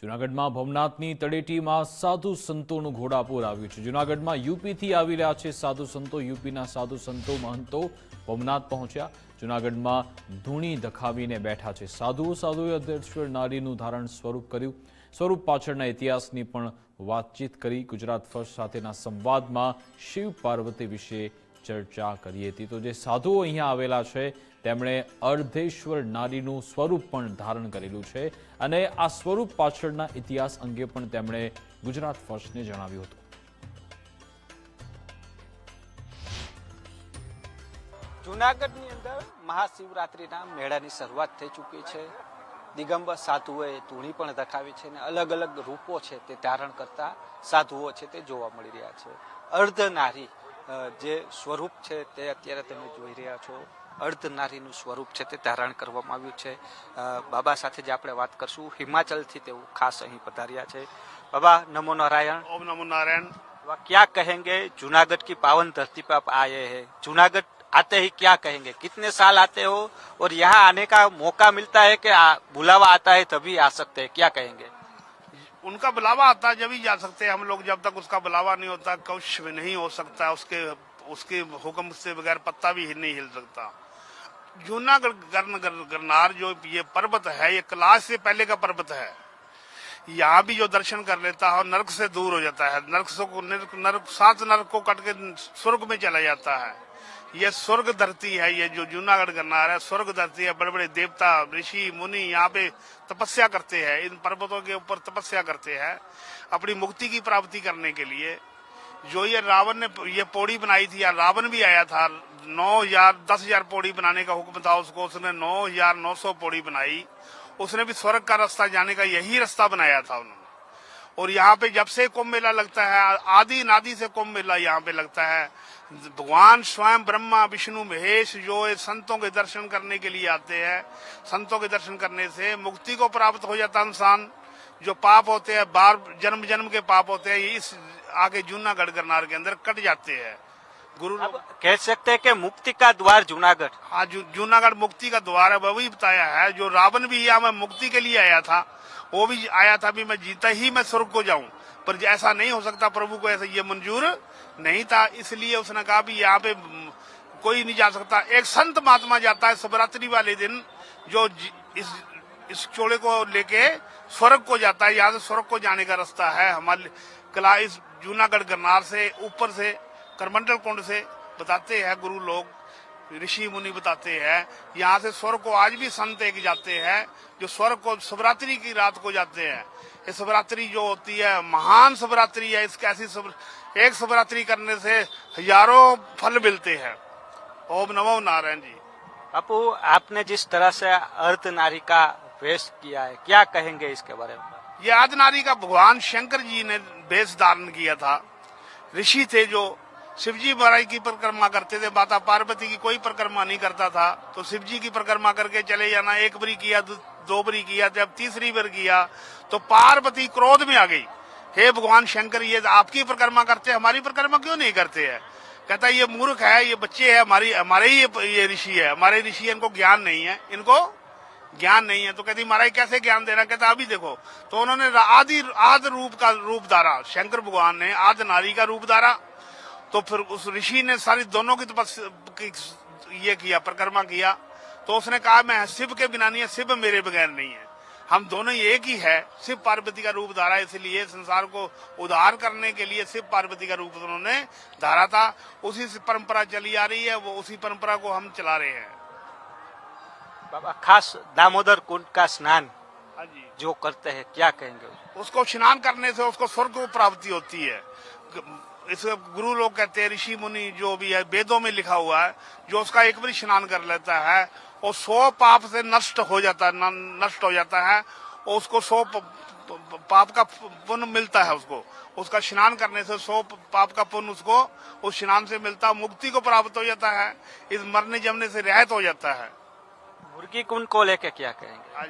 જૂનાગઢમાં ભવનાથની તળેટીમાં સાધુ સંતોનું ઘોડાપુર આવ્યું છે। જૂનાગઢમાં યુપીથી આવી રહ્યા છે સાધુ સંતો। યુપીના સાધુ સંતો મહંતો ભવનાથ પહોંચ્યા। જૂનાગઢમાં ધૂણી દખાવીને બેઠા છે સાધુઓએ અધ્યક્ષ નારીનું ધારણ સ્વરૂપ કર્યું। સ્વરૂપ પાછળના ઇતિહાસની પણ વાતચીત કરી। ગુજરાત ફર્સ્ટ સાથેના સંવાદમાં શિવ પાર્વતી વિશે ચર્ચા કરી હતી। તો જે સાધુઓ અહીંયા આવેલા છે તેમણે અર્ધેશ્વર નારીનું સ્વરૂપ પણ ધારણ કરેલું છે અને આ સ્વરૂપ પાછળના ઇતિહાસ અંગે પણ તેમણે ગુજરાત ફર્સ્ટને જણાવ્યું હતું। જૂનાગઢની અંદર મહાશિવરાત્રિના મેળાની શરૂઆત થઈ ચૂકી છે। દિગંબર સાધુઓએ ધૂણી પણ દખાવી છે અને અલગ અલગ રૂપો છે તે ધારણ કરતા સાધુઓ છે તે જોવા મળી રહ્યા છે। અર્ધનારી જે સ્વરૂપ છે તે અત્યારે તમે જોઈ રહ્યા છો। અર્ધનારીનું સ્વરૂપ છે તે ધારણ કરવામાં આવ્યું છે। બાબા સાથે જ આપણે વાત કરશું। હિમાચલથી તેઓ ખાસ અહીં પધાર્યા છે। बाबा नमो नारायण। ओम नमो नारायण। क्या कहेंगे, जूनागढ़ की पावन धरती पर आप आए हैं, जूनागढ़ आते ही क्या कहेंगे, कितने साल आते हो और यहाँ आने का मौका मिलता है कि बुलावा आता है तभी आ सकते हैं, क्या कहेंगे? उनका बुलावा आता है जब ही जा सकते हैं हम लोग। जब तक उसका बुलावा नहीं होता कुछ भी नहीं हो सकता। उसके हुक्म से बगैर पत्ता भी नहीं हिल सकता। जूनागढ़ गरनार जो ये पर्वत है, ये कैलाश से पहले का पर्वत है। यहाँ भी जो दर्शन कर लेता है नरक से दूर हो जाता है। नरक 7 नरक को कट के स्वर्ग में चला जाता है। ये स्वर्ग धरती है। ये जो जूनागढ़ गरनार है स्वर्ग धरती है। बड़े बड़े देवता ऋषि मुनि यहाँ पे तपस्या करते हैं, इन पर्वतों के ऊपर तपस्या करते हैं अपनी मुक्ति की प्राप्ति करने के लिए। जो ये रावण ने ये पौड़ी बनाई थी, या रावण भी आया था, 10,000 पौड़ी बनाने का हुक्म था उसको, उसने 9,900 पौड़ी बनाई। उसने भी स्वर्ग का रास्ता जाने का यही रास्ता बनाया था उन्होंने। और यहाँ पे जब से कुंभ मेला लगता है, आदि नादि से कुंभ मेला यहाँ पे लगता है। भगवान स्वयं ब्रह्मा विष्णु महेश जो संतों के दर्शन करने के लिए आते हैं। संतों के दर्शन करने से मुक्ति को प्राप्त हो जाता इंसान। जो पाप होते हैं, बार जन्म जन्म के पाप होते हैं, इस आगे जूनागढ़ गरनार के अंदर कट जाते हैं। गुरु कह सकते हैं कि मुक्ति का द्वार जूनागढ़। हाँ, जूनागढ़ मुक्ति का द्वार है। वही बताया है। जो रावण भी यहाँ मैं मुक्ति के लिए आया था, वो भी आया था भी मैं जीता ही मैं स्वर्ग को जाऊं, पर ऐसा नहीं हो सकता। प्रभु को ऐसा ये मंजूर नहीं था, इसलिए उसने कहा भी यहाँ पे कोई नहीं जा सकता। एक संत महात्मा जाता है शिवरात्रि वाले दिन, जो इस चोले को लेके स्वर्ग को जाता है। यहाँ से स्वर्ग को जाने का रास्ता है हमारे कला इस जूनागढ़ गरनार से ऊपर से करमंडल कुंड से बताते हैं गुरु लोग, ऋषि मुनि बताते हैं। यहाँ से स्वर्ग को आज भी संत एक जाते हैं, जो स्वर्ग को शिवरात्रि की रात को जाते हैं। ये शिवरात्रि जो होती है महान शिवरात्रि है। इसके ऐसी एक शिवरात्रि करने से हजारों फल मिलते हैं। ओम नमो नारायण जी। बापू, आपने जिस तरह से अर्धनारी का वेश किया है, क्या कहेंगे इसके बारे में? ये अर्धनारी का भगवान शंकर जी ने वेश धारण किया था। ऋषि थे जो शिव जी महाराज की परिक्रमा करते थे, माता पार्वती की कोई परिक्रमा नहीं करता था। तो शिव जी की परिक्रमा करके चले जाना। एक बारी किया, 2 बारी किया, जब तीसरी बार किया तो पार्वती क्रोध में आ गई। हे भगवान शंकर, ये आपकी परिक्रमा करते, हमारी परिक्रमा क्यों नहीं करते हैं? कहता ये मूर्ख है, ये बच्चे है, हमारे ही ये ऋषि है, हमारे ऋषि, इनको ज्ञान नहीं है, इनको ज्ञान नहीं है। तो कहती महाराज कैसे ज्ञान देना? कहता अभी देखो। तो उन्होंने आदि रूप का रूप धारा, शंकर भगवान ने आदि नारी का रूप धारा। तो फिर उस ऋषि ने सारी दोनों की तपस्या ये किया, परिक्रमा किया। तो उसने कहा मैं शिव के बिना नहीं है, शिव मेरे बगैर नहीं है, हम दोनों एक ही है। शिव पार्वती का रूप धारा, इसलिए संसार को उद्धार करने के लिए शिव पार्वती का रूप उन्होंने धारा था। उसी से परंपरा चली आ रही है, वो उसी परंपरा को हम चला रहे हैं। बाबा, खास दामोदर कुंड का स्नान हाँ जी, जो करते हैं, क्या कहेंगे? उसको स्नान करने से उसको स्वर्ग को प्राप्ति होती है। इस गुरु लोग कहते हैं, ऋषि मुनि जो भी है, वेदों में लिखा हुआ है, जो उसका एक बार स्नान कर लेता है और 100 पाप से नष्ट हो जाता है और उसको 100 पाप का पुण्य मिलता है। उसका स्नान करने से 100 पाप का पुण्य उसको उस स्नान से मिलता है। मुक्ति को प्राप्त हो जाता है, इस मरने जमने से रहित हो जाता है। मुर्गी कुंड को लेकर क्या कहेंगे?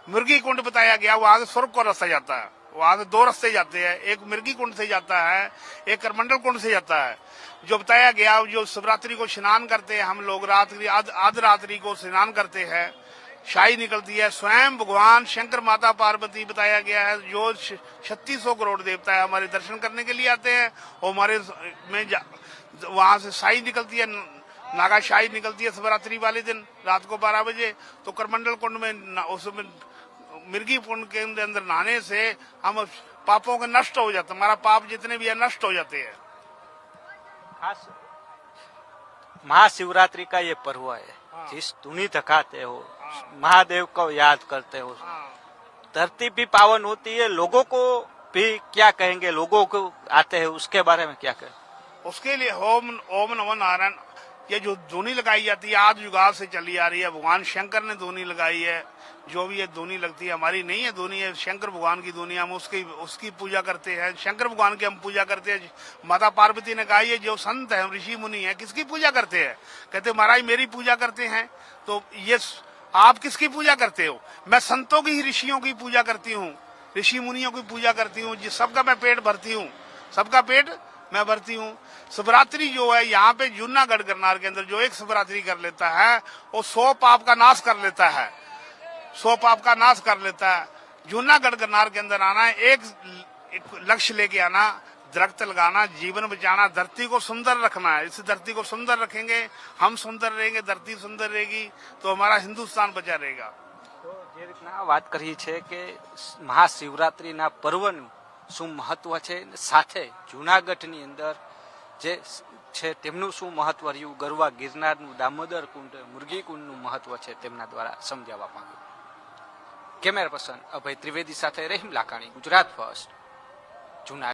मुर्गी कुंड बताया गया, वहां से स्वर्ग को रास्ता जाता है। वहां से 2 रास्ते जाते हैं, एक मिर्गी कुंड से जाता है, एक करमंडल कुंड से जाता है। जो बताया गया, जो शिवरात्रि को स्नान करते हैं हम लोग, आध रात्रि को स्नान करते हैं, शाही निकलती है। स्वयं भगवान शंकर माता पार्वती बताया गया है, जो 3600 करोड़ देवता है हमारे दर्शन करने के लिए आते हैं, और हमारे में वहां से शाही निकलती है, नागा शाही निकलती है शिवरात्रि वाले दिन रात को 12 बजे। तो करमंडल कुंड में उसमें मिर्गी कुंड के अंदर नहाने से हम पापों के नष्ट हो जाते, हमारा पाप जितने भी है नष्ट हो जाते हैं। खास महाशिवरात्रि का ये पर्व है, जिस धुनी धकाते हो, महादेव को याद करते हो, धरती भी पावन होती है, लोगों को भी क्या कहेंगे, लोगों को आते हैं उसके बारे में क्या कहें? उसके लिए ओम नमो नारायण, ये जो धुनी लगाई जाती है आज युगाल से चली आ रही है, भगवान शंकर ने धुनी लगाई है। जो भी ये धुनी लगती है हमारी नहीं है, धुनी है शंकर भगवान की धुनी, हम उसकी पूजा करते हैं, शंकर भगवान की हम पूजा करते हैं। माता पार्वती ने कहा ये जो संत है ऋषि मुनि है किसकी पूजा करते हैं? कहते महाराज मेरी पूजा करते हैं। तो ये आप किसकी पूजा करते हो? मैं संतों की ही, ऋषियों की पूजा करती हूँ, ऋषि मुनियों की पूजा करती हूँ, जिस सबका मैं पेट भरती हूँ, सबका पेट मैं भरती हूँ। शिवरात्रि जो है यहाँ पे जूनागढ़ गिरनार के अंदर जो एक शिवरात्रि कर लेता है वो 100 पाप का नाश कर लेता है, 100 पाप का नाश कर लेता है। जूनागढ़ गिरनार के अंदर आना है, एक लक्ष्य लेके आना, दरख्त लगाना, जीवन बचाना, धरती को सुंदर रखना है। इस धरती को सुंदर रखेंगे, हम सुंदर रहेंगे, धरती सुंदर रहेगी तो हमारा हिंदुस्तान बचा रहेगा। तो જે રીતના વાત કરી છે કે મહાશિવરાત્રિના પર્વનું શું મહત્વ છે, સાથે જૂનાગઢની અંદર જે છે તેમનું શું મહત્વ રહ્યું, ગરવા ગિરનારનું, દામોદર કુંડ, મુરગી કુંડનું મહત્વ છે તેમના દ્વારા સમજાવવામાં આવ્યું। કેમેરા પર્સન અભય ત્રિવેદી સાથે રહીમ લાકાણી, ગુજરાત ફર્સ્ટ, જૂનાગઢ।